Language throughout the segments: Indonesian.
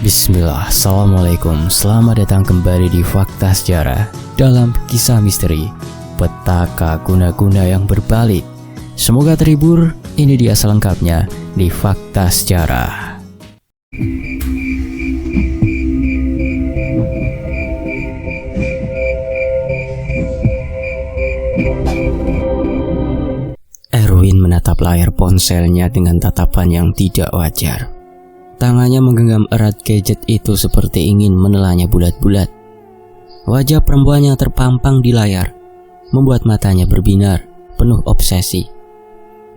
Bismillah, Assalamualaikum. Selamat datang kembali di Fakta Sejarah. Dalam kisah misteri petaka guna-guna yang berbalik. Semoga terhibur. Ini dia selengkapnya di Fakta Sejarah. Erwin menatap layar ponselnya dengan tatapan yang tidak wajar. Tangannya menggenggam erat gadget itu seperti ingin menelannya bulat-bulat. Wajah perempuan yang terpampang di layar membuat matanya berbinar, penuh obsesi.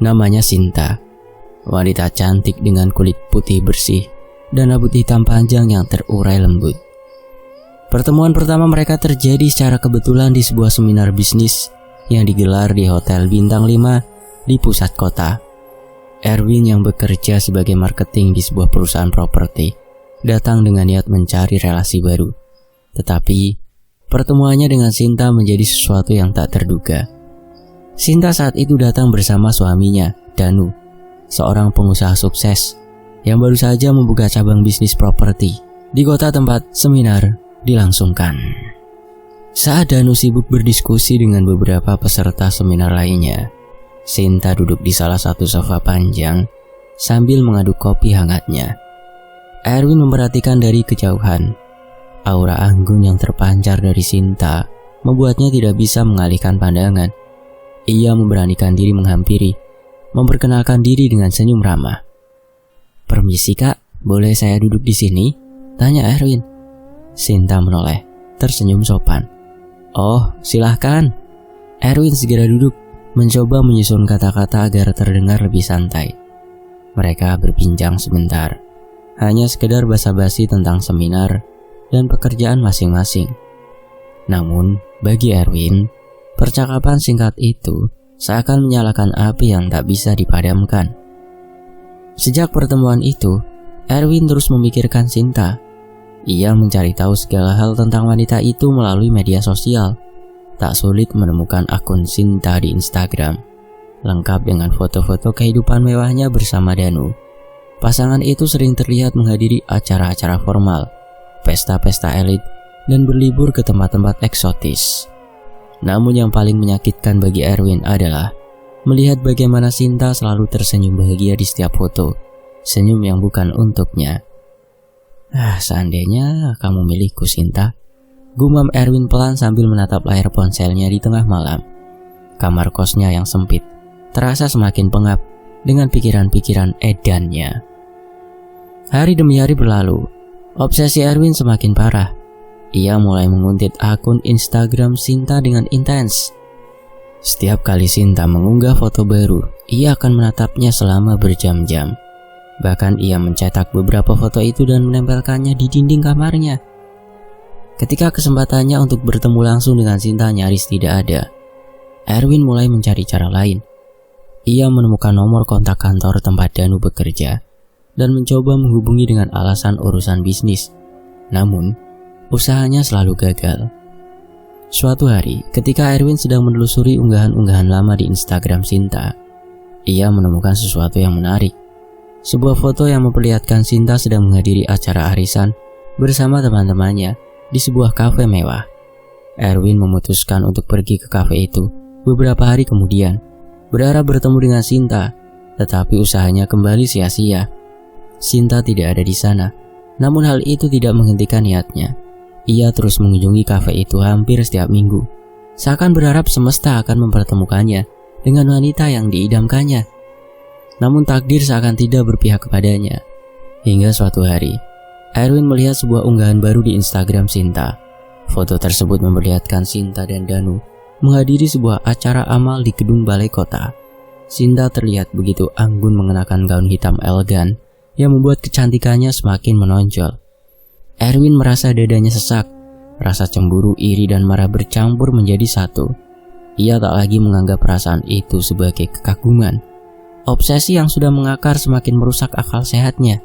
Namanya Sinta, wanita cantik dengan kulit putih bersih dan rambut hitam panjang yang terurai lembut. Pertemuan pertama mereka terjadi secara kebetulan di sebuah seminar bisnis yang digelar di Hotel Bintang 5 di pusat kota. Erwin yang bekerja sebagai marketing di sebuah perusahaan properti datang dengan niat mencari relasi baru. Tetapi pertemuannya dengan Sinta menjadi sesuatu yang tak terduga. Sinta saat itu datang bersama suaminya, Danu, seorang pengusaha sukses yang baru saja membuka cabang bisnis properti di kota tempat seminar dilangsungkan. Saat Danu sibuk berdiskusi dengan beberapa peserta seminar lainnya, Sinta duduk di salah satu sofa panjang sambil mengaduk kopi hangatnya. Erwin memperhatikan dari kejauhan. Aura anggun yang terpancar dari Sinta membuatnya tidak bisa mengalihkan pandangan. Ia memberanikan diri menghampiri, memperkenalkan diri dengan senyum ramah. "Permisi kak, boleh saya duduk di sini?" tanya Erwin. Sinta menoleh, tersenyum sopan. "Oh, silahkan." Erwin segera duduk, mencoba menyusun kata-kata agar terdengar lebih santai. Mereka berbincang sebentar, hanya sekedar basa-basi tentang seminar dan pekerjaan masing-masing. Namun, bagi Erwin, percakapan singkat itu seakan menyalakan api yang tak bisa dipadamkan. Sejak pertemuan itu, Erwin terus memikirkan Sinta. Ia mencari tahu segala hal tentang wanita itu melalui media sosial. Tak sulit menemukan akun Sinta di Instagram, lengkap dengan foto-foto kehidupan mewahnya bersama Danu. Pasangan itu sering terlihat menghadiri acara-acara formal, pesta-pesta elit, dan berlibur ke tempat-tempat eksotis. Namun yang paling menyakitkan bagi Erwin adalah melihat bagaimana Sinta selalu tersenyum bahagia di setiap foto, senyum yang bukan untuknya. Seandainya kamu milikku, Sinta," gumam Erwin pelan sambil menatap layar ponselnya di tengah malam. Kamar kosnya yang sempit terasa semakin pengap dengan pikiran-pikiran edannya. Hari demi hari berlalu, obsesi Erwin semakin parah. Ia mulai menguntit akun Instagram Sinta dengan intens. Setiap kali Sinta mengunggah foto baru, ia akan menatapnya selama berjam-jam. Bahkan ia mencetak beberapa foto itu dan menempelkannya di dinding kamarnya. Ketika kesempatannya untuk bertemu langsung dengan Sinta nyaris tidak ada, Erwin mulai mencari cara lain. Ia menemukan nomor kontak kantor tempat Danu bekerja dan mencoba menghubungi dengan alasan urusan bisnis. Namun, usahanya selalu gagal. Suatu hari, ketika Erwin sedang menelusuri unggahan-unggahan lama di Instagram Sinta, ia menemukan sesuatu yang menarik. Sebuah foto yang memperlihatkan Sinta sedang menghadiri acara arisan bersama teman-temannya di sebuah kafe mewah. Erwin memutuskan untuk pergi ke kafe itu beberapa hari kemudian, berharap bertemu dengan Sinta, tetapi usahanya kembali sia-sia. Sinta tidak ada di sana, namun hal itu tidak menghentikan niatnya. Ia terus mengunjungi kafe itu hampir setiap minggu, seakan berharap semesta akan mempertemukannya dengan wanita yang diidamkannya. Namun takdir seakan tidak berpihak kepadanya. Hingga suatu hari, Erwin melihat sebuah unggahan baru di Instagram Sinta. Foto tersebut memperlihatkan Sinta dan Danu menghadiri sebuah acara amal di gedung balai kota. Sinta terlihat begitu anggun mengenakan gaun hitam elegan yang membuat kecantikannya semakin menonjol. Erwin merasa dadanya sesak, rasa cemburu, iri, dan marah bercampur menjadi satu. Ia tak lagi menganggap perasaan itu sebagai kekaguman. Obsesi yang sudah mengakar semakin merusak akal sehatnya.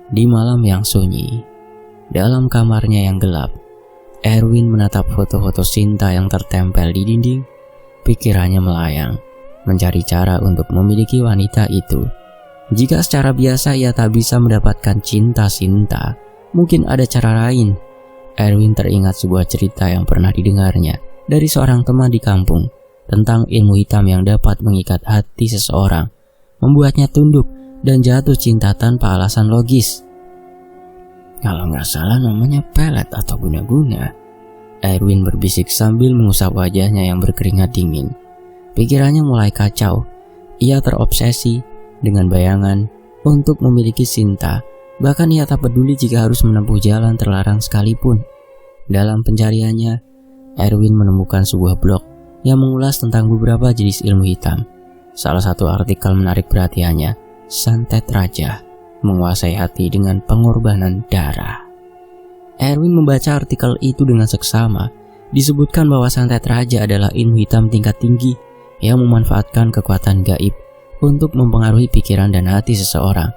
Di malam yang sunyi, dalam kamarnya yang gelap, Erwin menatap foto-foto Sinta yang tertempel di dinding. Pikirannya melayang, mencari cara untuk memiliki wanita itu. Jika secara biasa ia tak bisa mendapatkan cinta Sinta, mungkin ada cara lain. Erwin teringat sebuah cerita yang pernah didengarnya dari seorang teman di kampung tentang ilmu hitam yang dapat mengikat hati seseorang, membuatnya tunduk dan jatuh cinta tanpa alasan logis. Kalau nggak salah namanya pelet atau guna-guna, Erwin berbisik sambil mengusap wajahnya yang berkeringat dingin. Pikirannya mulai kacau. Ia terobsesi dengan bayangan untuk memiliki Sinta. Bahkan ia tak peduli jika harus menempuh jalan terlarang sekalipun. Dalam pencariannya, Erwin menemukan sebuah blog yang mengulas tentang beberapa jenis ilmu hitam. Salah satu artikel menarik perhatiannya, Santet Raja menguasai hati dengan pengorbanan darah. Erwin membaca artikel itu dengan seksama. Disebutkan bahwa Santet Raja adalah ilmu hitam tingkat tinggi yang memanfaatkan kekuatan gaib untuk mempengaruhi pikiran dan hati seseorang.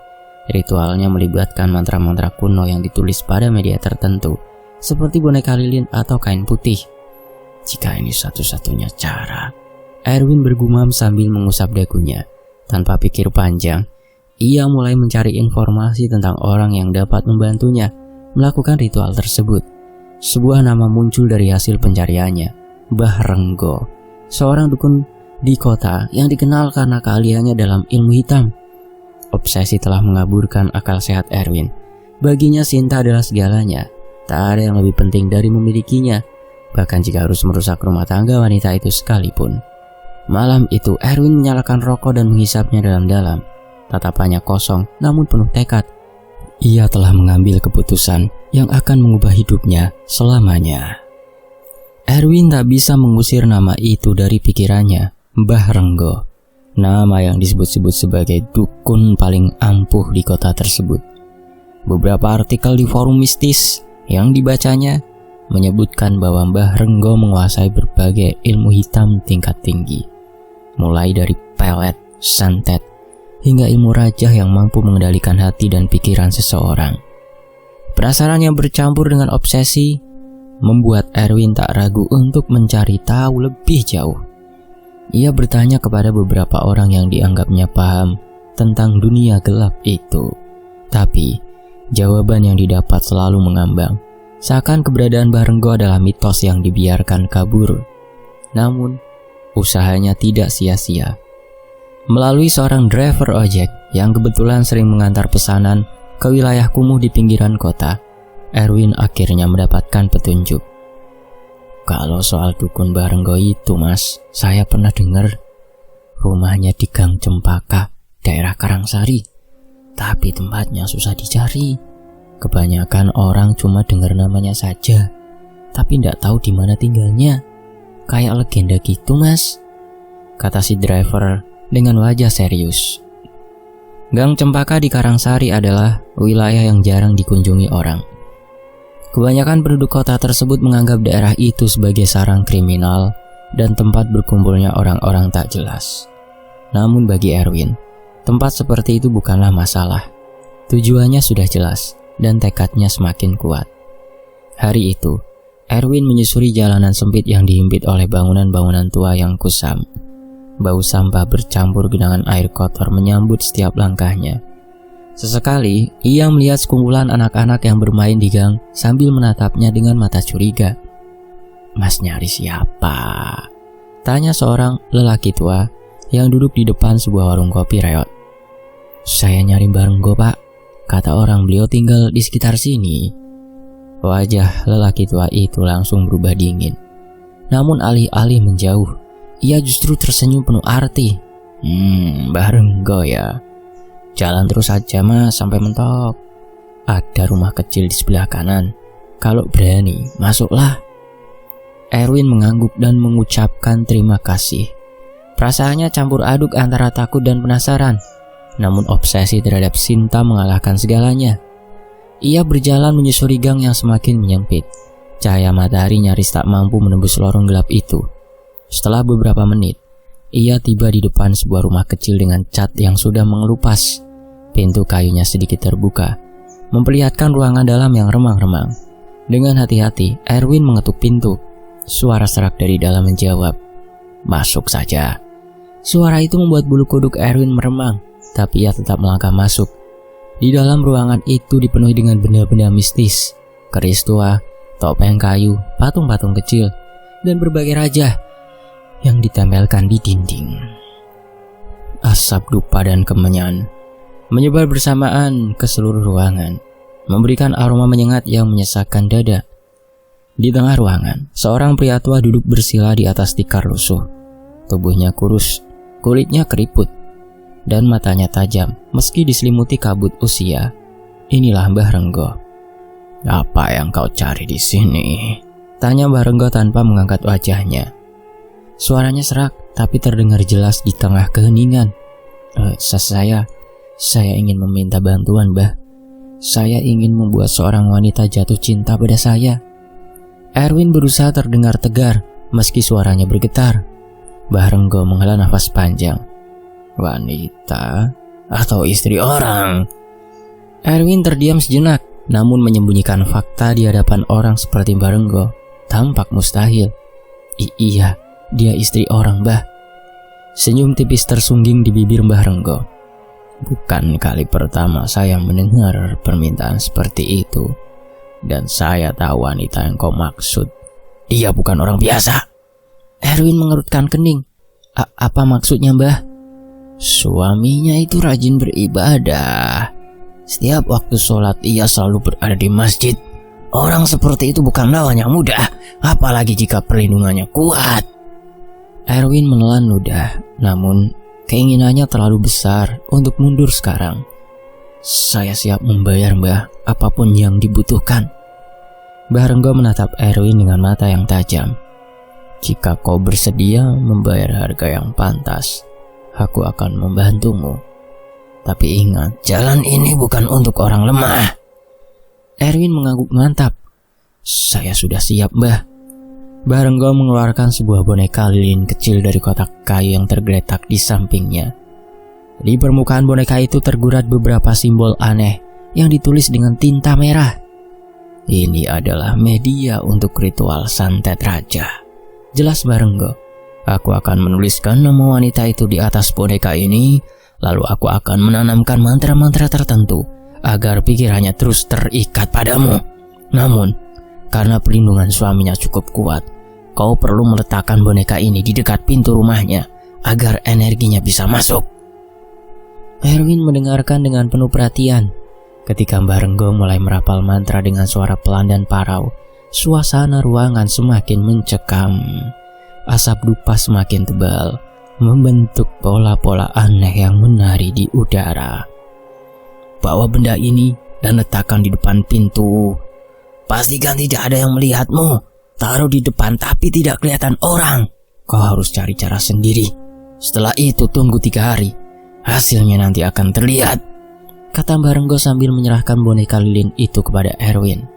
Ritualnya melibatkan mantra-mantra kuno yang ditulis pada media tertentu, seperti boneka lilin atau kain putih. Jika ini satu-satunya cara, Erwin bergumam sambil mengusap dagunya. Tanpa pikir panjang, ia mulai mencari informasi tentang orang yang dapat membantunya melakukan ritual tersebut. Sebuah nama muncul dari hasil pencariannya, Mbah Renggo, seorang dukun di kota yang dikenal karena keahliannya dalam ilmu hitam. Obsesi telah mengaburkan akal sehat Erwin. Baginya Sinta adalah segalanya. Tak ada yang lebih penting dari memilikinya, bahkan jika harus merusak rumah tangga wanita itu sekalipun. Malam itu Erwin menyalakan rokok dan menghisapnya dalam-dalam. Tatapannya kosong namun penuh tekad. Ia telah mengambil keputusan yang akan mengubah hidupnya selamanya. Erwin tak bisa mengusir nama itu dari pikirannya, Mbah Renggo. Nama yang disebut-sebut sebagai dukun paling ampuh di kota tersebut. Beberapa artikel di forum mistis yang dibacanya menyebutkan bahwa Mbah Renggo menguasai berbagai ilmu hitam tingkat tinggi, mulai dari pelet, santet, hingga ilmu rajah yang mampu mengendalikan hati dan pikiran seseorang. Penasaran yang bercampur dengan obsesi membuat Erwin tak ragu untuk mencari tahu lebih jauh. Ia bertanya kepada beberapa orang yang dianggapnya paham tentang dunia gelap itu. Tapi jawaban yang didapat selalu mengambang, seakan keberadaan Mbah Renggo adalah mitos yang dibiarkan kabur. Namun usahanya tidak sia-sia. Melalui seorang driver ojek yang kebetulan sering mengantar pesanan ke wilayah kumuh di pinggiran kota, Erwin akhirnya mendapatkan petunjuk. Kalau soal dukun Mbah Renggo itu, Mas, saya pernah dengar rumahnya di Gang Cempaka, daerah Karangsari. Tapi tempatnya susah dicari. Kebanyakan orang cuma dengar namanya saja, tapi tidak tahu di mana tinggalnya. Kayak legenda gitu, Mas, kata si driver dengan wajah serius. Gang Cempaka di Karangsari adalah wilayah yang jarang dikunjungi orang. Kebanyakan penduduk kota tersebut menganggap daerah itu sebagai sarang kriminal dan tempat berkumpulnya orang-orang tak jelas. Namun bagi Erwin, tempat seperti itu bukanlah masalah. Tujuannya sudah jelas dan tekadnya semakin kuat. Hari itu, Erwin menyusuri jalanan sempit yang dihimpit oleh bangunan-bangunan tua yang kusam. Bau sampah bercampur genangan air kotor menyambut setiap langkahnya. Sesekali, ia melihat sekumpulan anak-anak yang bermain di gang sambil menatapnya dengan mata curiga. "Mas nyari siapa?" tanya seorang lelaki tua yang duduk di depan sebuah warung kopi reot. "Saya nyari Mbah Renggo, Pak," kata orang, "beliau tinggal di sekitar sini." Wajah lelaki tua itu langsung berubah dingin. Namun alih-alih menjauh, ia justru tersenyum penuh arti. Mbah Renggo ya. Jalan terus saja, Mas, sampai mentok. Ada rumah kecil di sebelah kanan. Kalau berani, masuklah. Erwin mengangguk dan mengucapkan terima kasih. Perasaannya campur aduk antara takut dan penasaran. Namun obsesi terhadap Sinta mengalahkan segalanya. Ia berjalan menyusuri gang yang semakin menyempit. Cahaya matahari nyaris tak mampu menembus lorong gelap itu. Setelah beberapa menit, ia tiba di depan sebuah rumah kecil dengan cat yang sudah mengelupas. Pintu kayunya sedikit terbuka, memperlihatkan ruangan dalam yang remang-remang. Dengan hati-hati, Erwin mengetuk pintu. Suara serak dari dalam menjawab, "Masuk saja." Suara itu membuat bulu kuduk Erwin meremang, tapi ia tetap melangkah masuk. Di dalam ruangan itu dipenuhi dengan benda-benda mistis, keris tua, topeng kayu, patung-patung kecil, dan berbagai raja yang ditempelkan di dinding. Asap dupa dan kemenyan menyebar bersamaan ke seluruh ruangan, memberikan aroma menyengat yang menyesakkan dada. Di tengah ruangan, seorang pria tua duduk bersila di atas tikar lusuh. Tubuhnya kurus, kulitnya keriput, dan matanya tajam meski diselimuti kabut usia. Inilah Mbah Renggo. "Apa yang kau cari di sini?" tanya Mbah Renggo tanpa mengangkat wajahnya. Suaranya serak tapi terdengar jelas di tengah keheningan. Saya ingin meminta bantuan, Mbah. Saya ingin membuat seorang wanita jatuh cinta pada saya." Erwin berusaha terdengar tegar meski suaranya bergetar. Mbah Renggo menghela nafas panjang. "Wanita atau istri orang?" Erwin terdiam sejenak, namun menyembunyikan fakta di hadapan orang seperti Mbah Renggo tampak mustahil. Iya, dia istri orang, Mbah." Senyum tipis tersungging di bibir Mbah Renggo. "Bukan kali pertama saya mendengar permintaan seperti itu. Dan saya tahu wanita yang kau maksud. Dia bukan orang biasa." Erwin mengerutkan kening. Apa maksudnya, Mbah?" "Suaminya itu rajin beribadah. Setiap waktu sholat ia selalu berada di masjid. Orang seperti itu bukan lawan yang mudah, apalagi jika perlindungannya kuat." Erwin menelan ludah, namun keinginannya terlalu besar untuk mundur sekarang. "Saya siap membayar, Mbah, apapun yang dibutuhkan." Mbah Renggo menatap Erwin dengan mata yang tajam. "Jika kau bersedia membayar harga yang pantas, aku akan membantumu. Tapi ingat, jalan ini bukan untuk orang lemah." Erwin mengangguk mantap. "Saya sudah siap, Mbah." Mbah Renggo mengeluarkan sebuah boneka lilin kecil dari kotak kayu yang tergeletak di sampingnya. Di permukaan boneka itu tergurat beberapa simbol aneh yang ditulis dengan tinta merah. "Ini adalah media untuk ritual santet raja," jelas Mbah Renggo. "Aku akan menuliskan nama wanita itu di atas boneka ini, lalu aku akan menanamkan mantra-mantra tertentu agar pikirannya terus terikat padamu. Namun, karena perlindungan suaminya cukup kuat, kau perlu meletakkan boneka ini di dekat pintu rumahnya agar energinya bisa masuk." Erwin mendengarkan dengan penuh perhatian. Ketika Mbah Renggo mulai merapal mantra dengan suara pelan dan parau, suasana ruangan semakin mencekam. Asap dupa semakin tebal, membentuk pola-pola aneh yang menari di udara. "Bawa benda ini dan letakkan di depan pintu. Pastikan tidak ada yang melihatmu. Taruh di depan tapi tidak kelihatan orang. Kau harus cari cara sendiri. Setelah itu tunggu 3 hari. Hasilnya nanti akan terlihat," kata Mbah Renggo sambil menyerahkan boneka lilin itu kepada Erwin.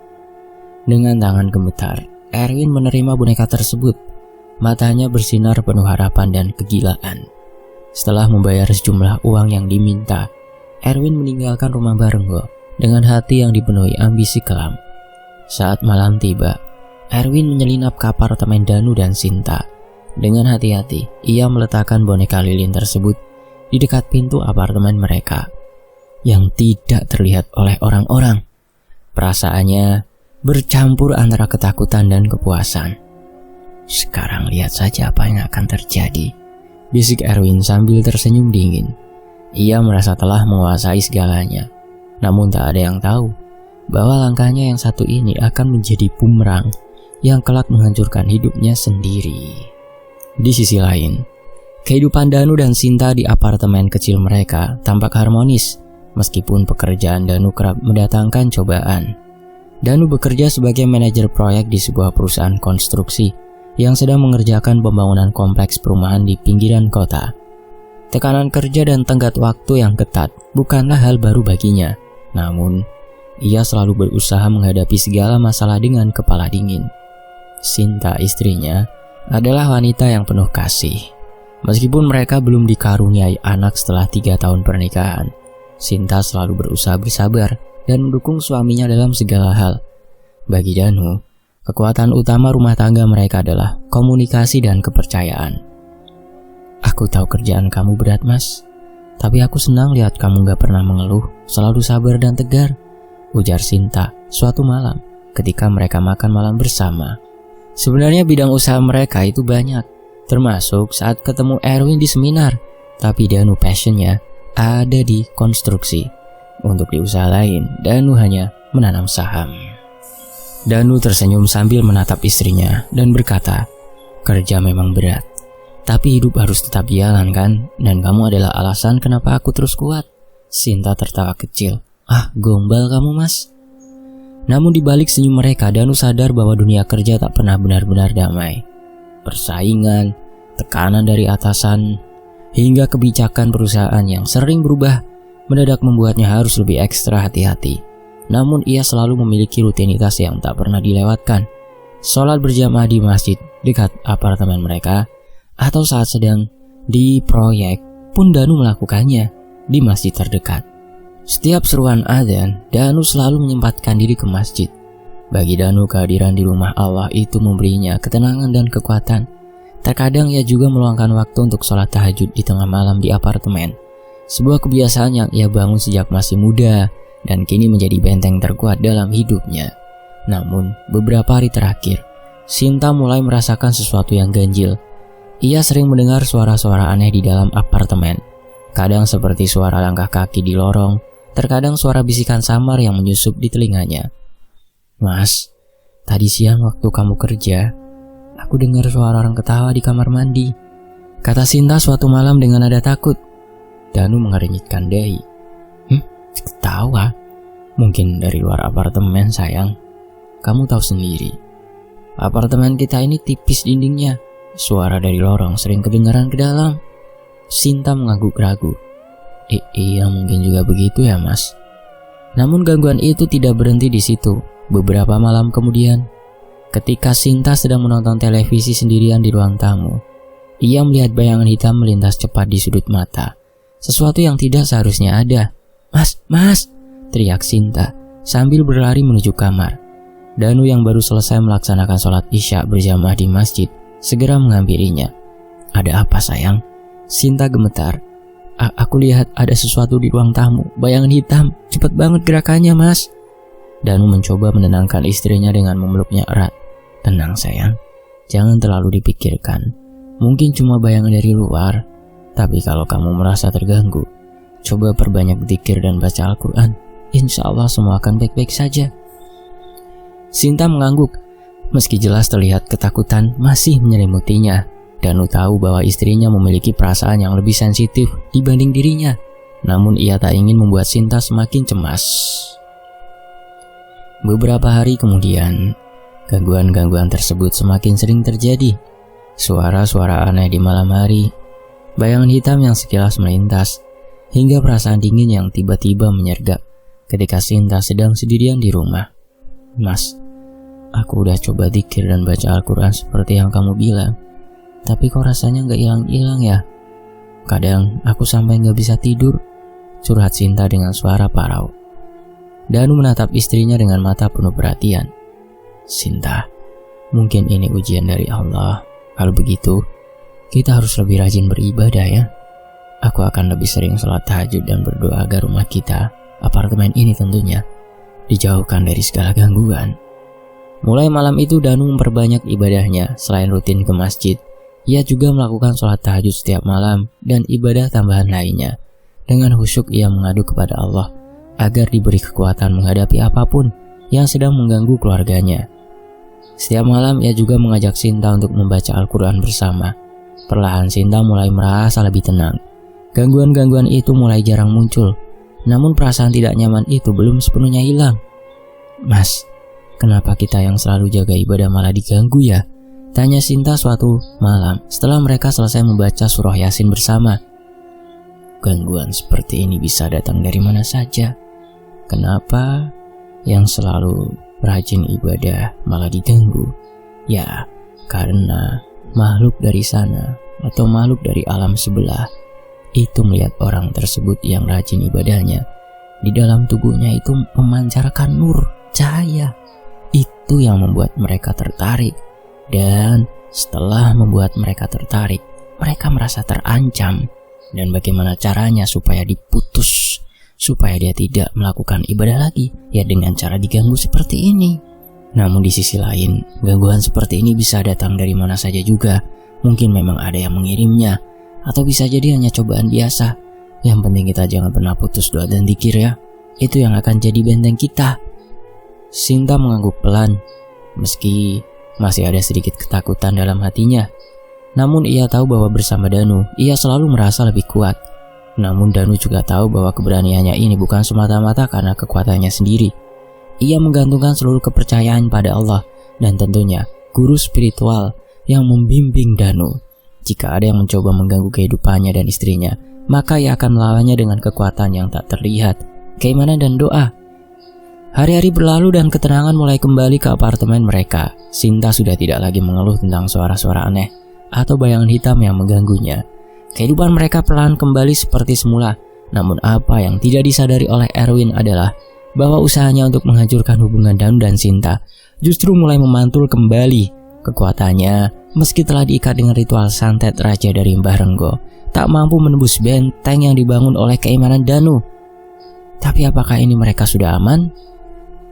Dengan tangan gemetar, Erwin menerima boneka tersebut. Matanya bersinar penuh harapan dan kegilaan. Setelah membayar sejumlah uang yang diminta, Erwin meninggalkan rumah Mbah Renggo dengan hati yang dipenuhi ambisi kelam. Saat malam tiba, Erwin menyelinap ke apartemen Danu dan Sinta. Dengan hati-hati, ia meletakkan boneka lilin tersebut di dekat pintu apartemen mereka yang tidak terlihat oleh orang-orang. Perasaannya bercampur antara ketakutan dan kepuasan. "Sekarang lihat saja apa yang akan terjadi," bisik Erwin sambil tersenyum dingin. Ia merasa telah menguasai segalanya, namun tak ada yang tahu bahwa langkahnya yang satu ini akan menjadi bumerang yang kelak menghancurkan hidupnya sendiri. Di sisi lain, kehidupan Danu dan Sinta di apartemen kecil mereka tampak harmonis, meskipun pekerjaan Danu kerap mendatangkan cobaan. Danu bekerja sebagai manajer proyek di sebuah perusahaan konstruksi yang sedang mengerjakan pembangunan kompleks perumahan di pinggiran kota. Tekanan kerja dan tenggat waktu yang ketat bukanlah hal baru baginya, namun ia selalu berusaha menghadapi segala masalah dengan kepala dingin. Sinta, istrinya, adalah wanita yang penuh kasih. Meskipun mereka belum dikaruniai anak setelah 3 tahun pernikahan, Sinta selalu berusaha bersabar dan mendukung suaminya dalam segala hal. Bagi Danu, kekuatan utama rumah tangga mereka adalah komunikasi dan kepercayaan. "Aku tahu kerjaan kamu berat, Mas. Tapi aku senang lihat kamu gak pernah mengeluh, selalu sabar dan tegar, ujar Sinta suatu malam ketika mereka makan malam bersama. Sebenarnya bidang usaha mereka itu banyak, termasuk saat ketemu Erwin di seminar. Tapi Danu passionnya ada di konstruksi. Untuk di usaha lain, Danu hanya menanam saham. Danu tersenyum sambil menatap istrinya dan berkata, kerja memang berat, tapi hidup harus tetap jalan kan? Dan kamu adalah alasan kenapa aku terus kuat. Sinta tertawa kecil. Ah, gombal kamu mas. Namun di balik senyum mereka, Danu sadar bahwa dunia kerja tak pernah benar-benar damai. Persaingan, tekanan dari atasan, hingga kebijakan perusahaan yang sering berubah mendadak membuatnya harus lebih ekstra hati-hati. Namun ia selalu memiliki rutinitas yang tak pernah dilewatkan. Sholat berjamaah di masjid dekat apartemen mereka, atau saat sedang di proyek pun Danu melakukannya di masjid terdekat. Setiap seruan adzan, Danu selalu menyempatkan diri ke masjid. Bagi Danu, kehadiran di rumah Allah itu memberinya ketenangan dan kekuatan. Terkadang ia juga meluangkan waktu untuk sholat tahajud di tengah malam di apartemen. Sebuah kebiasaan yang ia bangun sejak masih muda dan kini menjadi benteng terkuat dalam hidupnya. Namun, beberapa hari terakhir, Sinta mulai merasakan sesuatu yang ganjil. Ia sering mendengar suara-suara aneh di dalam apartemen. Kadang seperti suara langkah kaki di lorong, terkadang suara bisikan samar yang menyusup di telinganya. Mas, tadi siang waktu kamu kerja, aku dengar suara orang ketawa di kamar mandi, kata Sinta suatu malam dengan nada takut. Danu mengernyitkan dahi. Ketawa? Mungkin dari luar apartemen sayang. Kamu tahu sendiri, apartemen kita ini tipis dindingnya. Suara dari lorong sering kedengaran ke dalam. Sinta mengangguk ragu. Iya mungkin juga begitu ya mas. Namun gangguan itu tidak berhenti di situ. Beberapa malam kemudian, ketika Sinta sedang menonton televisi sendirian di ruang tamu, ia melihat bayangan hitam melintas cepat di sudut mata. Sesuatu yang tidak seharusnya ada. Mas, teriak Sinta sambil berlari menuju kamar. Danu yang baru selesai melaksanakan sholat isya berjamaah di masjid segera menghampirinya. Ada apa sayang? Sinta gemetar. Aku lihat ada sesuatu di ruang tamu, bayangan hitam, cepat banget gerakannya mas. Danu mencoba menenangkan istrinya dengan memeluknya erat. Tenang sayang, jangan terlalu dipikirkan. Mungkin cuma bayangan dari luar. Tapi kalau kamu merasa terganggu, coba perbanyak zikir dan baca Al-Quran. Insya Allah semua akan baik-baik saja. Sinta mengangguk. Meski jelas terlihat ketakutan masih menyelimutinya. Danu tahu bahwa istrinya memiliki perasaan yang lebih sensitif dibanding dirinya. Namun ia tak ingin membuat Sinta semakin cemas. Beberapa hari kemudian, gangguan-gangguan tersebut semakin sering terjadi. Suara-suara aneh di malam hari, bayangan hitam yang sekilas melintas, hingga perasaan dingin yang tiba-tiba menyergap ketika Sinta sedang sendirian di rumah. Mas, aku udah coba zikir dan baca Al-Quran seperti yang kamu bilang, tapi kok rasanya gak hilang-hilang ya? Kadang aku sampai gak bisa tidur, curhat Sinta dengan suara parau. Danu menatap istrinya dengan mata penuh perhatian. Sinta, mungkin ini ujian dari Allah. Kalau begitu, kita harus lebih rajin beribadah ya. Aku akan lebih sering sholat tahajud dan berdoa agar rumah kita, apartemen ini tentunya, dijauhkan dari segala gangguan. Mulai malam itu Danu memperbanyak ibadahnya. Selain rutin ke masjid, ia juga melakukan sholat tahajud setiap malam dan ibadah tambahan lainnya. Dengan khusyuk ia mengadu kepada Allah agar diberi kekuatan menghadapi apapun yang sedang mengganggu keluarganya. Setiap malam ia juga mengajak Sinta untuk membaca Al-Quran bersama. Perlahan Sinta mulai merasa lebih tenang. Gangguan-gangguan itu mulai jarang muncul. Namun perasaan tidak nyaman itu belum sepenuhnya hilang. Mas, kenapa kita yang selalu jaga ibadah malah diganggu ya? Tanya Sinta suatu malam setelah mereka selesai membaca surah Yasin bersama. Gangguan seperti ini bisa datang dari mana saja. Kenapa yang selalu rajin ibadah malah diganggu? Ya, karena makhluk dari sana atau makhluk dari alam sebelah itu melihat orang tersebut yang rajin ibadahnya. Di dalam tubuhnya itu memancarkan nur, cahaya. Itu yang membuat mereka tertarik. Dan setelah membuat mereka tertarik, mereka merasa terancam. Dan bagaimana caranya supaya diputus, supaya dia tidak melakukan ibadah lagi, ya dengan cara diganggu seperti ini. Namun di sisi lain, gangguan seperti ini bisa datang dari mana saja juga. Mungkin memang ada yang mengirimnya, atau bisa jadi hanya cobaan biasa. Yang penting kita jangan pernah putus doa dan zikir ya. Itu yang akan jadi benteng kita. Sinta mengangguk pelan, meski masih ada sedikit ketakutan dalam hatinya. Namun ia tahu bahwa bersama Danu, ia selalu merasa lebih kuat. Namun Danu juga tahu bahwa keberaniannya ini bukan semata-mata karena kekuatannya sendiri. Ia menggantungkan seluruh kepercayaan pada Allah dan tentunya guru spiritual yang membimbing Danu. Jika ada yang mencoba mengganggu kehidupannya dan istrinya, maka ia akan melawannya dengan kekuatan yang tak terlihat, keimanan dan doa. Hari-hari berlalu dan ketenangan mulai kembali ke apartemen mereka. Sinta sudah tidak lagi mengeluh tentang suara-suara aneh atau bayangan hitam yang mengganggunya. Kehidupan mereka perlahan kembali seperti semula. Namun apa yang tidak disadari oleh Erwin adalah bahwa usahanya untuk menghancurkan hubungan Danu dan Sinta justru mulai memantul kembali. Kekuatannya, meski telah diikat dengan ritual santet raja dari Mbah Renggo, tak mampu menembus benteng yang dibangun oleh keimanan Danu. Tapi apakah ini mereka sudah aman?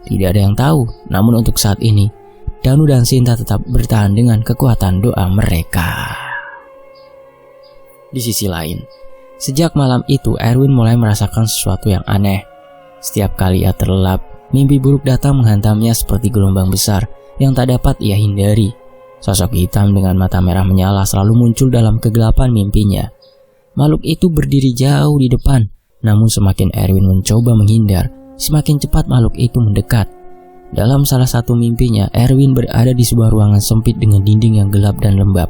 Tidak ada yang tahu. Namun untuk saat ini, Danu dan Sinta tetap bertahan dengan kekuatan doa mereka. Di sisi lain, sejak malam itu Erwin mulai merasakan sesuatu yang aneh. Setiap kali ia terlelap, mimpi buruk datang menghantamnya seperti gelombang besar yang tak dapat ia hindari. Sosok hitam dengan mata merah menyala selalu muncul dalam kegelapan mimpinya. Makhluk itu berdiri jauh di depan, namun semakin Erwin mencoba menghindar, semakin cepat makhluk itu mendekat. Dalam salah satu mimpinya, Erwin berada di sebuah ruangan sempit dengan dinding yang gelap dan lembab.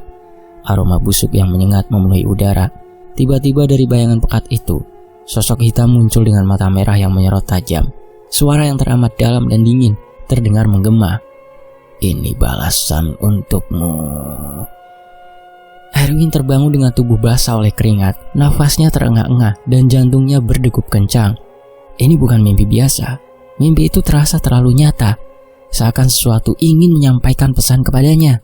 Aroma busuk yang menyengat memenuhi udara. Tiba-tiba dari bayangan pekat itu, sosok hitam muncul dengan mata merah yang menyerot tajam. Suara yang teramat dalam dan dingin terdengar menggema. "Ini balasan untukmu." Erwin terbangun dengan tubuh basah oleh keringat, nafasnya terengah-engah dan jantungnya berdegup kencang. Ini bukan mimpi biasa. Mimpi itu terasa terlalu nyata, seakan sesuatu ingin menyampaikan pesan kepadanya.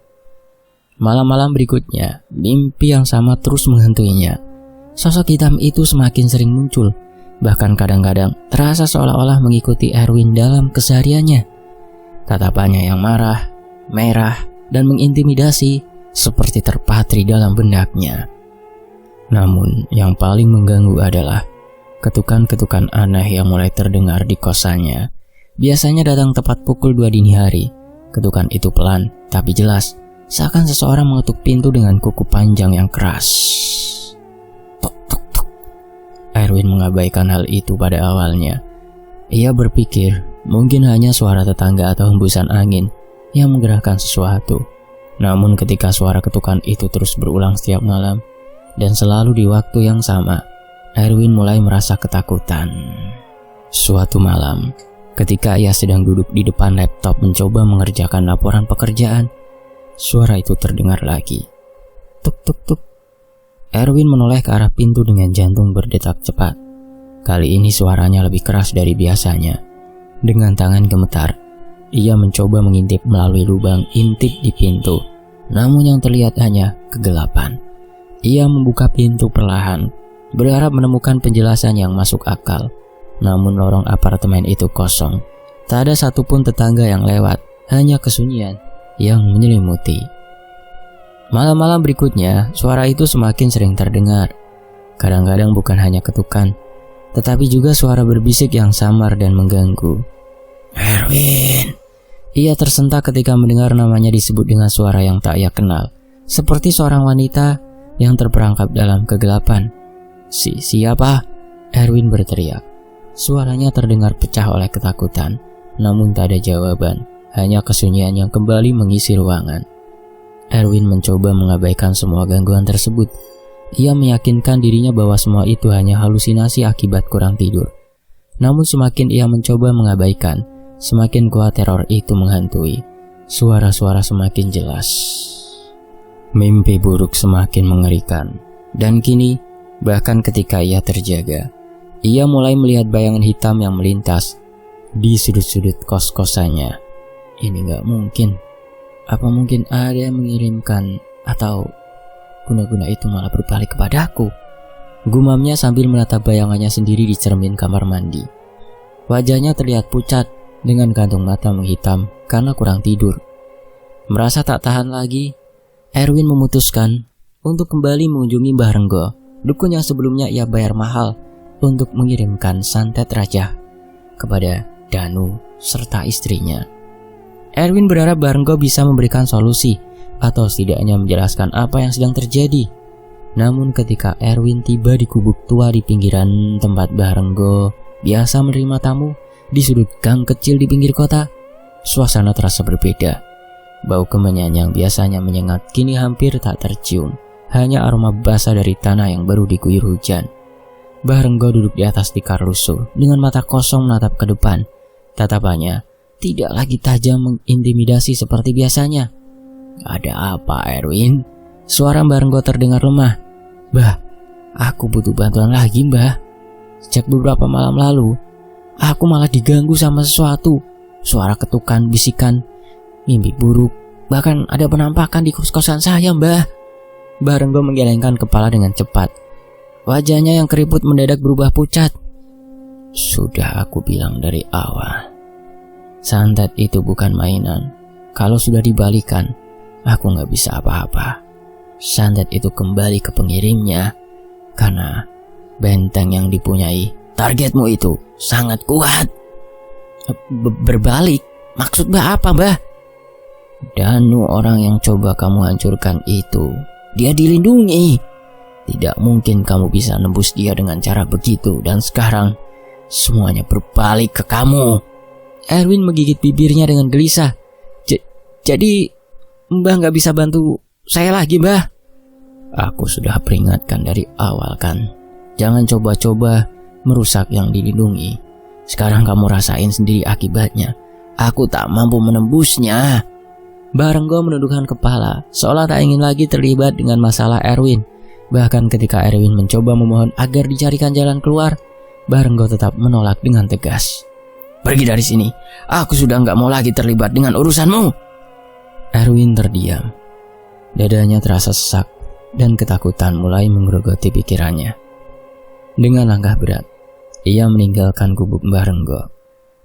Malam-malam berikutnya, mimpi yang sama terus menghantuinya. Sosok hitam itu semakin sering muncul, bahkan kadang-kadang terasa seolah-olah mengikuti Erwin dalam kesehariannya. Tatapannya yang marah, merah, dan mengintimidasi seperti terpatri dalam benaknya. Namun yang paling mengganggu adalah ketukan-ketukan aneh yang mulai terdengar di kosannya. Biasanya datang tepat pukul 2 dini hari. Ketukan itu pelan tapi jelas, seakan seseorang mengetuk pintu dengan kuku panjang yang keras. Tok tok tok. Erwin mengabaikan hal itu pada awalnya. Ia berpikir mungkin hanya suara tetangga atau hembusan angin yang menggerakkan sesuatu. Namun ketika suara ketukan itu terus berulang setiap malam dan selalu di waktu yang sama, Erwin mulai merasa ketakutan. Suatu malam, ketika ia sedang duduk di depan laptop mencoba mengerjakan laporan pekerjaan, suara itu terdengar lagi. Tuk tuk tuk. Erwin menoleh ke arah pintu dengan jantung berdetak cepat. Kali ini suaranya lebih keras dari biasanya. Dengan tangan gemetar, ia mencoba mengintip melalui lubang intip di pintu. Namun yang terlihat hanya kegelapan. Ia membuka pintu perlahan, berharap menemukan penjelasan yang masuk akal. Namun lorong apartemen itu kosong. Tak ada satupun tetangga yang lewat, hanya kesunyian yang menyelimuti. Malam-malam berikutnya, suara itu semakin sering terdengar. Kadang-kadang bukan hanya ketukan, tetapi juga suara berbisik yang samar dan mengganggu. "Erwin!" Ia tersentak ketika mendengar namanya disebut dengan suara yang tak ia kenal, seperti seorang wanita yang terperangkap dalam kegelapan. Siapa?" Erwin berteriak. Suaranya terdengar pecah oleh ketakutan, namun tak ada jawaban, hanya kesunyian yang kembali mengisi ruangan. Erwin mencoba mengabaikan semua gangguan tersebut. Ia meyakinkan dirinya bahwa semua itu hanya halusinasi akibat kurang tidur. Namun semakin ia mencoba mengabaikan, semakin kuat teror itu menghantui. Suara-suara semakin jelas. Mimpi buruk semakin mengerikan. Dan kini, bahkan ketika ia terjaga, ia mulai melihat bayangan hitam yang melintas di sudut-sudut kos-kosannya. Ini gak mungkin. Apa mungkin ada yang mengirimkan, atau guna-guna itu malah berbalik kepadaku? gumamnya sambil menatap bayangannya sendiri di cermin kamar mandi. Wajahnya terlihat pucat dengan kantung mata menghitam karena kurang tidur. Merasa tak tahan lagi, Erwin memutuskan untuk kembali mengunjungi Mbah Renggo, dukun yang sebelumnya ia bayar mahal untuk mengirimkan santet raja kepada Danu serta istrinya. Erwin berharap Mbah Renggo bisa memberikan solusi atau setidaknya menjelaskan apa yang sedang terjadi. Namun ketika Erwin tiba di gubuk tua di pinggiran tempat Mbah Renggo biasa menerima tamu di sudut gang kecil di pinggir kota, suasana terasa berbeda. Bau kemenyan yang biasanya menyengat kini hampir tak tercium, hanya aroma basah dari tanah yang baru diguyur hujan. Mbah Renggo duduk di atas tikar lusuh dengan mata kosong menatap ke depan. Tatapannya tidak lagi tajam mengintimidasi seperti biasanya. "Ada apa, Erwin?" Suara Mbah Renggo terdengar lemah. "Mbah, aku butuh bantuan lagi, Mbah. Sejak beberapa malam lalu, aku malah diganggu sama sesuatu. Suara ketukan, bisikan, mimpi buruk, bahkan ada penampakan di kos-kosan saya, Mbah." Mbah Renggo menggelengkan kepala dengan cepat. Wajahnya yang keriput mendadak berubah pucat. "Sudah aku bilang dari awal, santet itu bukan mainan. Kalau sudah dibalikan, aku gak bisa apa-apa. Santet itu kembali ke pengirimnya karena benteng yang dipunyai targetmu itu sangat kuat." "Berbalik? Maksud Mbah apa, Mbah?" "Danu, orang yang coba kamu hancurkan itu, dia dilindungi. Tidak mungkin kamu bisa nembus dia dengan cara begitu, dan sekarang semuanya berbalik ke kamu." Erwin menggigit bibirnya dengan gelisah. Jadi Mbah gak bisa bantu saya lagi, Mbah?" "Aku sudah peringatkan dari awal kan, jangan coba-coba merusak yang dilindungi. Sekarang kamu rasain sendiri akibatnya. Aku tak mampu menembusnya." Mbah Renggo menundukkan kepala, seolah tak ingin lagi terlibat dengan masalah Erwin. Bahkan ketika Erwin mencoba memohon agar dicarikan jalan keluar, Mbah Renggo tetap menolak dengan tegas. "Pergi dari sini, aku sudah gak mau lagi terlibat dengan urusanmu." Erwin terdiam. Dadanya terasa sesak dan ketakutan mulai menggerogoti pikirannya. Dengan langkah berat, ia meninggalkan gubuk Mbah Renggo.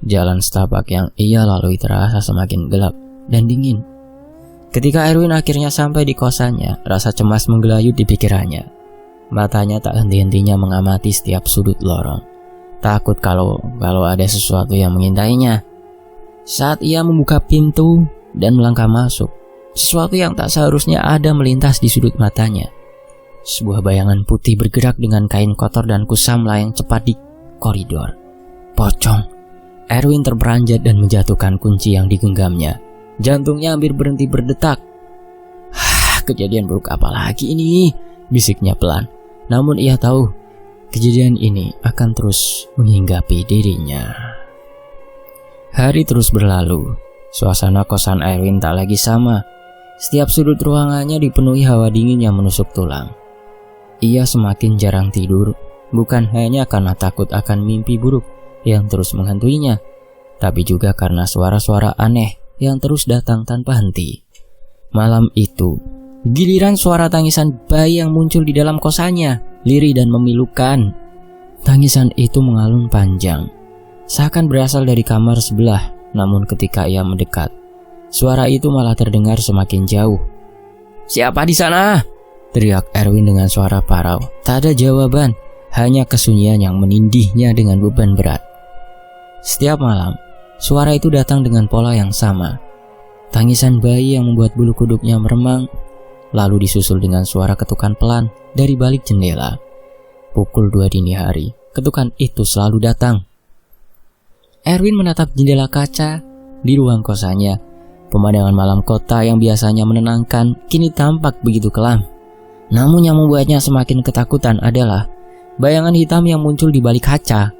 Jalan setapak yang ia lalui terasa semakin gelap dan dingin. Ketika Erwin akhirnya sampai di kosannya, rasa cemas menggelayut di pikirannya. Matanya tak henti-hentinya mengamati setiap sudut lorong, takut kalau ada sesuatu yang mengintainya. Saat ia membuka pintu dan melangkah masuk, sesuatu yang tak seharusnya ada melintas di sudut matanya. Sebuah bayangan putih bergerak dengan kain kotor dan kusam melayang cepat di koridor. Pocong. Erwin terperanjat dan menjatuhkan kunci yang digenggamnya. Jantungnya hampir berhenti berdetak. "Kejadian buruk apa lagi ini?" bisiknya pelan. Namun ia tahu kejadian ini akan terus menghinggapi dirinya. Hari terus berlalu. Suasana kosan Erwin tak lagi sama. Setiap sudut ruangannya dipenuhi hawa dingin yang menusuk tulang. Ia semakin jarang tidur, bukan hanya karena takut akan mimpi buruk yang terus menghantuinya, tapi juga karena suara-suara aneh yang terus datang tanpa henti. Malam itu, giliran suara tangisan bayi yang muncul di dalam kosannya, lirih dan memilukan. Tangisan itu mengalun panjang, seakan berasal dari kamar sebelah. Namun ketika ia mendekat, suara itu malah terdengar semakin jauh. "Siapa di sana?" teriak Erwin dengan suara parau. Tak ada jawaban, hanya kesunyian yang menindihnya dengan beban berat. Setiap malam, suara itu datang dengan pola yang sama. Tangisan bayi yang membuat bulu kuduknya meremang, lalu disusul dengan suara ketukan pelan dari balik jendela. Pukul 2 dini hari, ketukan itu selalu datang. Erwin menatap jendela kaca di ruang kosannya. Pemandangan malam kota yang biasanya menenangkan kini tampak begitu kelam. Namun yang membuatnya semakin ketakutan adalah bayangan hitam yang muncul di balik kaca.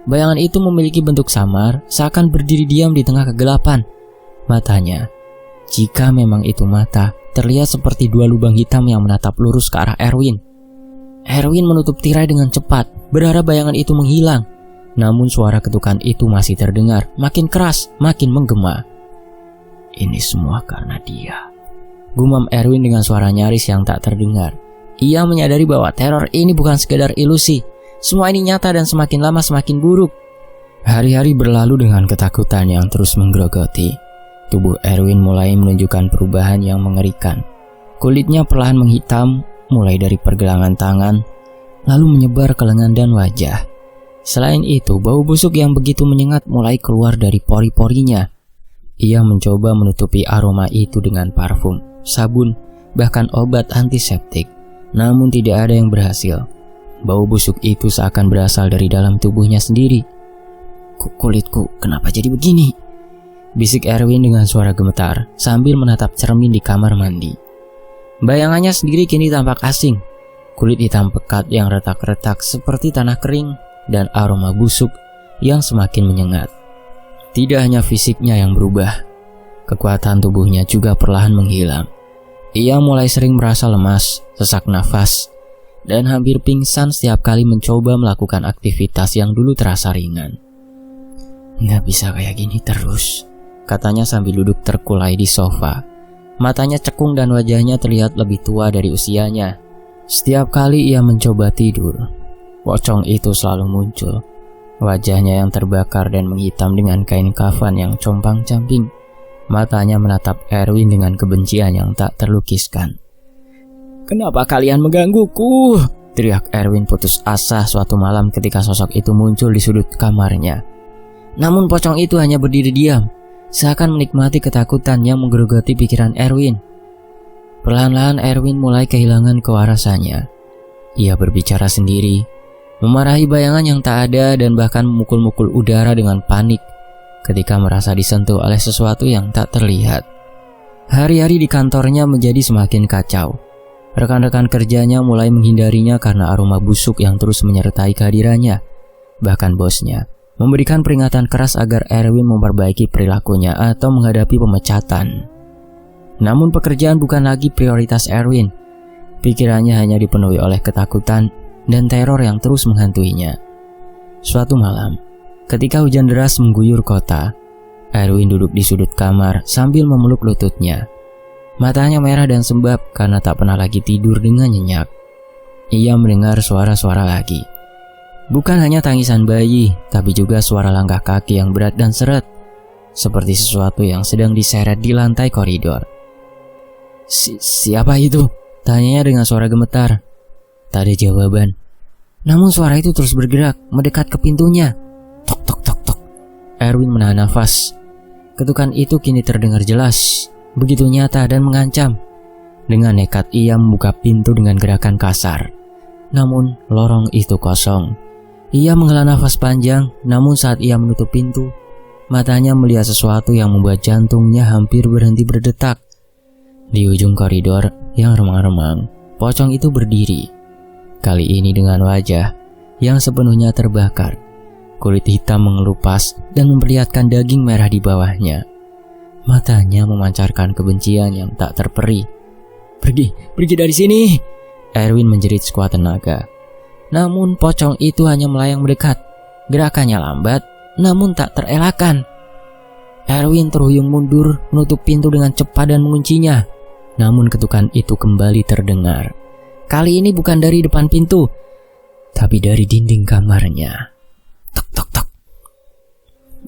Bayangan itu memiliki bentuk samar, seakan berdiri diam di tengah kegelapan. Matanya, jika memang itu mata, terlihat seperti dua lubang hitam yang menatap lurus ke arah Erwin. Erwin menutup tirai dengan cepat, berharap bayangan itu menghilang. Namun suara ketukan itu masih terdengar, makin keras, makin menggema. "Ini semua karena dia," gumam Erwin dengan suara nyaris yang tak terdengar. Ia menyadari bahwa teror ini bukan sekedar ilusi. Semua ini nyata dan semakin lama semakin buruk. Hari-hari berlalu dengan ketakutan yang terus menggerogoti. Tubuh Erwin mulai menunjukkan perubahan yang mengerikan. Kulitnya perlahan menghitam, mulai dari pergelangan tangan, lalu menyebar ke lengan dan wajah. Selain itu, bau busuk yang begitu menyengat mulai keluar dari pori-porinya. Ia mencoba menutupi aroma itu dengan parfum, sabun, bahkan obat antiseptik. Namun tidak ada yang berhasil. Bau busuk itu seakan berasal dari dalam tubuhnya sendiri. Kulitku kenapa jadi begini? Bisik Erwin dengan suara gemetar sambil menatap cermin di kamar mandi. Bayangannya sendiri kini tampak asing. Kulit hitam pekat yang retak-retak seperti tanah kering dan aroma busuk yang semakin menyengat. Tidak hanya fisiknya yang berubah, kekuatan tubuhnya juga perlahan menghilang. Ia mulai sering merasa lemas, sesak nafas, dan hampir pingsan setiap kali mencoba melakukan aktivitas yang dulu terasa ringan. Nggak bisa kayak gini terus, katanya sambil duduk terkulai di sofa. Matanya cekung dan wajahnya terlihat lebih tua dari usianya. Setiap kali ia mencoba tidur, pocong itu selalu muncul. Wajahnya yang terbakar dan menghitam dengan kain kafan yang compang-camping. Matanya menatap Erwin dengan kebencian yang tak terlukiskan. "Kenapa kalian menggangguku?" teriak Erwin putus asa suatu malam ketika sosok itu muncul di sudut kamarnya. Namun pocong itu hanya berdiri diam, seakan menikmati ketakutan yang menggerogoti pikiran Erwin. Perlahan-lahan Erwin mulai kehilangan kewarasannya. Ia berbicara sendiri, memarahi bayangan yang tak ada dan bahkan memukul-mukul udara dengan panik ketika merasa disentuh oleh sesuatu yang tak terlihat. Hari-hari di kantornya menjadi semakin kacau. Rekan-rekan kerjanya mulai menghindarinya karena aroma busuk yang terus menyertai kehadirannya. Bahkan bosnya memberikan peringatan keras agar Erwin memperbaiki perilakunya atau menghadapi pemecatan. Namun pekerjaan bukan lagi prioritas Erwin. Pikirannya hanya dipenuhi oleh ketakutan dan teror yang terus menghantuinya. Suatu malam, ketika hujan deras mengguyur kota, Erwin duduk di sudut kamar sambil memeluk lututnya. Matanya merah dan sembab karena tak pernah lagi tidur dengan nyenyak. Ia mendengar suara-suara lagi. Bukan hanya tangisan bayi, tapi juga suara langkah kaki yang berat dan seret, seperti sesuatu yang sedang diseret di lantai koridor. Siapa itu? Tanyanya dengan suara gemetar. Tak ada jawaban. Namun suara itu terus bergerak, mendekat ke pintunya. Tok tok tok tok. Erwin menahan nafas. Ketukan itu kini terdengar jelas, begitu nyata dan mengancam. Dengan nekat ia membuka pintu dengan gerakan kasar. Namun lorong itu kosong. Ia menghela nafas panjang, namun saat ia menutup pintu, matanya melihat sesuatu yang membuat jantungnya hampir berhenti berdetak. Di ujung koridor yang remang-remang, pocong itu berdiri. Kali ini dengan wajah yang sepenuhnya terbakar. Kulit hitam mengelupas dan memperlihatkan daging merah di bawahnya. Matanya memancarkan kebencian yang tak terperi. Pergi dari sini!" Erwin menjerit sekuat tenaga. Namun pocong itu hanya melayang mendekat. Gerakannya lambat, namun tak terelakkan. Erwin terhuyung mundur, menutup pintu dengan cepat dan menguncinya. Namun ketukan itu kembali terdengar. Kali ini bukan dari depan pintu, tapi dari dinding kamarnya. Tok tok tok.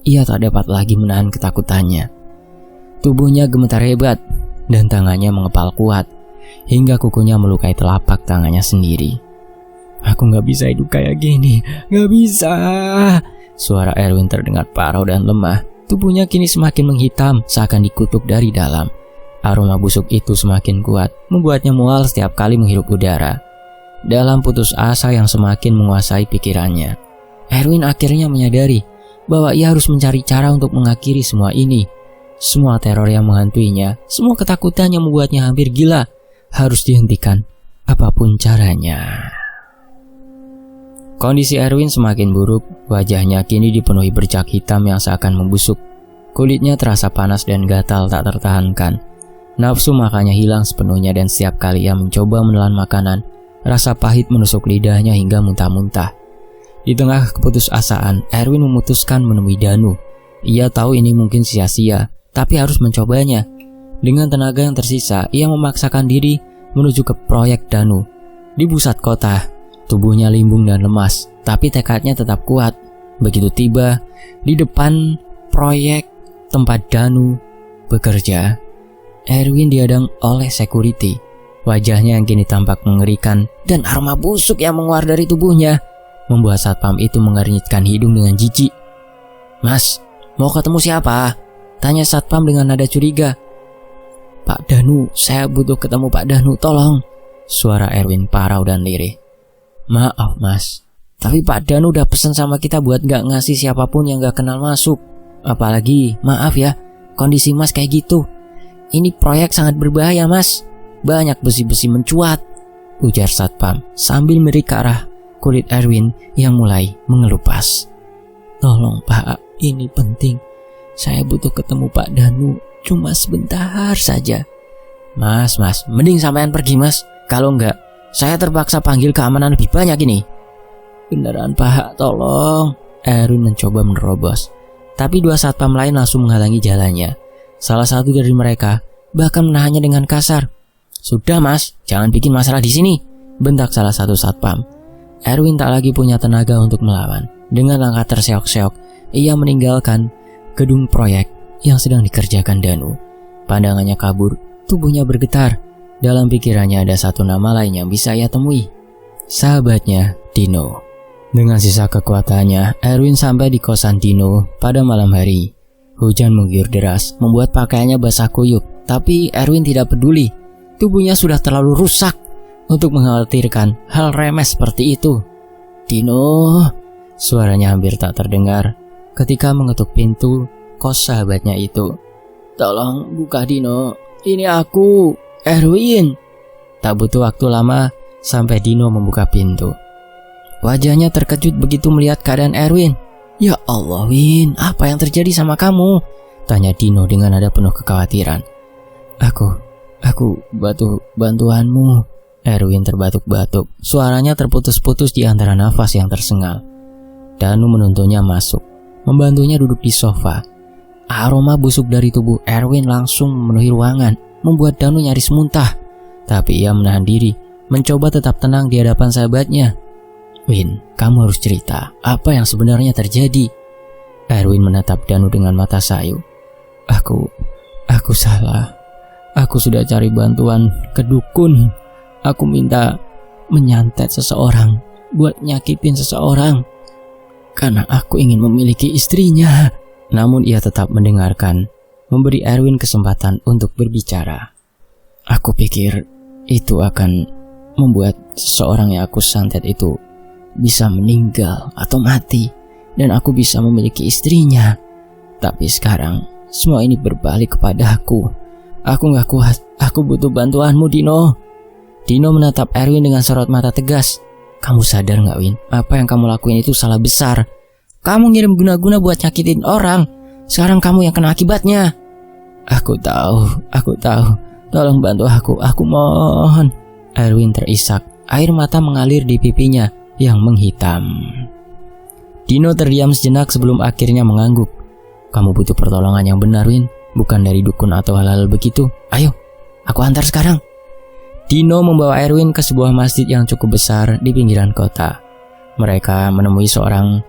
Ia tak dapat lagi menahan ketakutannya. Tubuhnya gemetar hebat dan tangannya mengepal kuat hingga kukunya melukai telapak tangannya sendiri. "Aku gak bisa hidup kayak gini, gak bisa." Suara Erwin terdengar parau dan lemah. Tubuhnya kini semakin menghitam seakan dikutuk dari dalam. Aroma busuk itu semakin kuat, membuatnya mual setiap kali menghirup udara. Dalam putus asa yang semakin menguasai pikirannya, Erwin akhirnya menyadari bahwa ia harus mencari cara untuk mengakhiri semua ini. Semua teror yang menghantuinya, semua ketakutan yang membuatnya hampir gila, harus dihentikan apapun caranya. Kondisi Erwin semakin buruk, wajahnya kini dipenuhi bercak hitam yang seakan membusuk. Kulitnya terasa panas dan gatal tak tertahankan. Nafsu makannya hilang sepenuhnya dan setiap kali ia mencoba menelan makanan, rasa pahit menusuk lidahnya hingga muntah-muntah. Di tengah keputusasaan, Erwin memutuskan menemui Danu. Ia tahu ini mungkin sia-sia, tapi harus mencobanya. Dengan tenaga yang tersisa, ia memaksakan diri menuju ke proyek Danu. Di pusat kota, tubuhnya limbung dan lemas, tapi tekadnya tetap kuat. Begitu tiba di depan proyek tempat Danu bekerja, Erwin dihadang oleh security. Wajahnya yang kini tampak mengerikan dan aroma busuk yang menguar dari tubuhnya membuat satpam itu mengernyitkan hidung dengan jijik. "Mas, mau ketemu siapa?" tanya satpam dengan nada curiga. "Pak Danu, saya butuh ketemu Pak Danu, tolong." Suara Erwin parau dan lirih. "Maaf mas, tapi Pak Danu udah pesan sama kita buat gak ngasih siapapun yang gak kenal masuk. Apalagi, maaf ya, kondisi mas kayak gitu. Ini proyek sangat berbahaya mas, banyak besi-besi mencuat," ujar satpam sambil melirik ke arah kulit Erwin yang mulai mengelupas. "Tolong pak, ini penting. Saya butuh ketemu Pak Danu, cuma sebentar saja." Mas, mending sampean pergi mas. Kalau enggak, saya terpaksa panggil keamanan lebih banyak ini." "Beneran pak, tolong." Erwin mencoba menerobos, tapi dua satpam lain langsung menghalangi jalannya. Salah satu dari mereka bahkan menahannya dengan kasar. "Sudah mas, jangan bikin masalah di sini," bentak salah satu satpam. Erwin tak lagi punya tenaga untuk melawan. Dengan langkah terseok-seok, ia meninggalkan gedung proyek yang sedang dikerjakan Danu. Pandangannya kabur, tubuhnya bergetar. Dalam pikirannya ada satu nama lain yang bisa ia temui, sahabatnya Dino. Dengan sisa kekuatannya, Erwin sampai di kosan Dino pada malam hari. Hujan mengguyur deras, membuat pakaiannya basah kuyup. Tapi Erwin tidak peduli. Tubuhnya sudah terlalu rusak untuk mengkhawatirkan hal remeh seperti itu. "Dino," suaranya hampir tak terdengar ketika mengetuk pintu kos sahabatnya itu. "Tolong buka Dino, ini aku, Erwin." Tak butuh waktu lama sampai Dino membuka pintu. Wajahnya terkejut begitu melihat keadaan Erwin. "Ya Allah Win, apa yang terjadi sama kamu?" tanya Dino dengan nada penuh kekhawatiran. Aku butuh bantuanmu." Erwin terbatuk-batuk, suaranya terputus-putus di antara nafas yang tersengal. Danu menuntunnya masuk, membantunya duduk di sofa. Aroma busuk dari tubuh Erwin langsung memenuhi ruangan, membuat Danu nyaris muntah. Tapi ia menahan diri, mencoba tetap tenang di hadapan sahabatnya. "Win, kamu harus cerita apa yang sebenarnya terjadi." Erwin menatap Danu dengan mata sayu. Aku salah. Aku sudah cari bantuan ke dukun. Aku minta menyantet seseorang, buat nyakitin seseorang, karena aku ingin memiliki istrinya." Namun ia tetap mendengarkan, memberi Erwin kesempatan untuk berbicara. "Aku pikir itu akan membuat seseorang yang aku santet itu bisa meninggal atau mati, dan aku bisa memiliki istrinya. Tapi sekarang semua ini berbalik kepada aku. Aku gak kuat, aku butuh bantuanmu Dino." Dino menatap Erwin dengan sorot mata tegas. "Kamu sadar gak Win, apa yang kamu lakuin itu salah besar. Kamu ngirim guna-guna buat nyakitin orang. Sekarang kamu yang kena akibatnya." Aku tahu. Tolong bantu aku mohon." Erwin terisak, air mata mengalir di pipinya yang menghitam. Dino terdiam sejenak sebelum akhirnya mengangguk. "Kamu butuh pertolongan yang benar Win, bukan dari dukun atau hal-hal begitu. Ayo, aku antar sekarang." Dino membawa Erwin ke sebuah masjid yang cukup besar di pinggiran kota. Mereka menemui seorang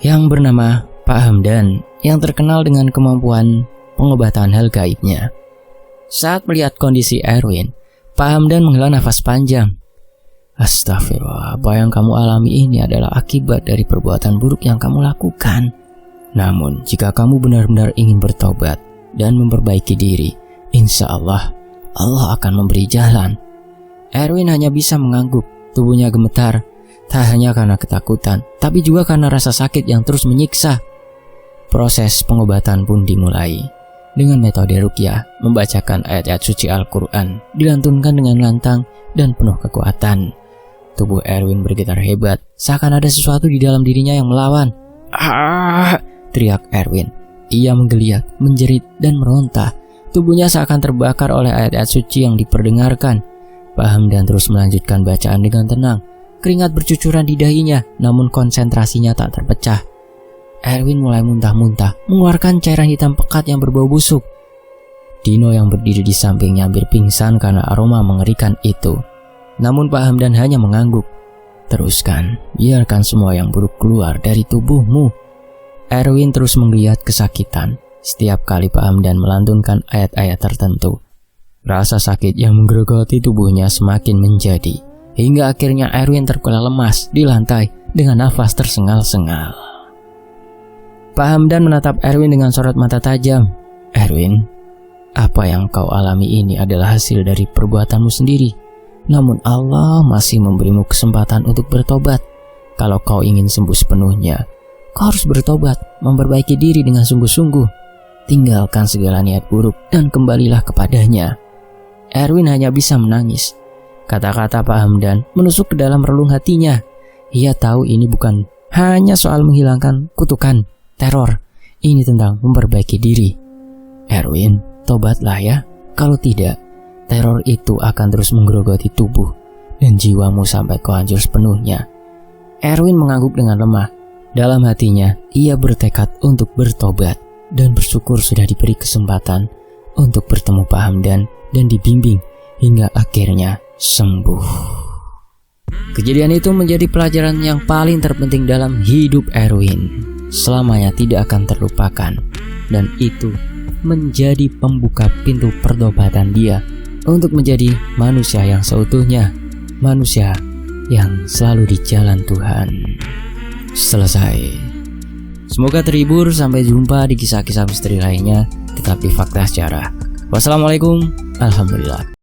yang bernama Pak Hamdan yang terkenal dengan kemampuan pengobatan hal gaibnya. Saat melihat kondisi Erwin, Pak Hamdan menghela nafas panjang. "Astagfirullah, apa yang kamu alami ini adalah akibat dari perbuatan buruk yang kamu lakukan. Namun, jika kamu benar-benar ingin bertobat dan memperbaiki diri, insya Allah akan memberi jalan." Erwin hanya bisa mengangguk, tubuhnya gemetar, tak hanya karena ketakutan, tapi juga karena rasa sakit yang terus menyiksa. Proses pengobatan pun dimulai. Dengan metode ruqyah, membacakan ayat-ayat suci Al-Quran, dilantunkan dengan lantang dan penuh kekuatan. Tubuh Erwin bergetar hebat, seakan ada sesuatu di dalam dirinya yang melawan. "Ah!" teriak Erwin. Ia menggeliat, menjerit, dan meronta. Tubuhnya seakan terbakar oleh ayat-ayat suci yang diperdengarkan. Pak Hamdan terus melanjutkan bacaan dengan tenang. Keringat bercucuran di dahinya, namun konsentrasinya tak terpecah. Erwin mulai muntah-muntah, mengeluarkan cairan hitam pekat yang berbau busuk. Dino yang berdiri di sampingnya hampir pingsan karena aroma mengerikan itu. Namun Pak Hamdan hanya mengangguk. "Teruskan, biarkan semua yang buruk keluar dari tubuhmu." Erwin terus menggeliat kesakitan. Setiap kali Pak Hamdan melantunkan ayat-ayat tertentu, rasa sakit yang menggerogoti tubuhnya semakin menjadi, hingga akhirnya Erwin terkulai lemas di lantai dengan nafas tersengal-sengal. Pak Hamdan menatap Erwin dengan sorot mata tajam. "Erwin, apa yang kau alami ini adalah hasil dari perbuatanmu sendiri. Namun Allah masih memberimu kesempatan untuk bertobat. Kalau kau ingin sembuh sepenuhnya, kau harus bertobat, memperbaiki diri dengan sungguh-sungguh. Tinggalkan segala niat buruk dan kembalilah kepadanya." Erwin hanya bisa menangis. Kata-kata Pak Hamdan menusuk ke dalam relung hatinya. Ia tahu ini bukan hanya soal menghilangkan kutukan, teror. Ini tentang memperbaiki diri. "Erwin, tobatlah ya. Kalau tidak, teror itu akan terus menggerogoti tubuh dan jiwamu sampai kau hancur sepenuhnya." Erwin mengangguk dengan lemah. Dalam hatinya, ia bertekad untuk bertobat dan bersyukur sudah diberi kesempatan untuk bertemu Pak Hamdan dan dibimbing hingga akhirnya sembuh. Kejadian itu menjadi pelajaran yang paling terpenting dalam hidup Erwin. Selamanya tidak akan terlupakan, dan itu menjadi pembuka pintu pertobatan dia untuk menjadi manusia yang seutuhnya, manusia yang selalu di jalan Tuhan. Selesai. Semoga terhibur. Sampai jumpa di kisah-kisah misteri lainnya, tetap di Fakta Sejarah. Wassalamualaikum. Alhamdulillah.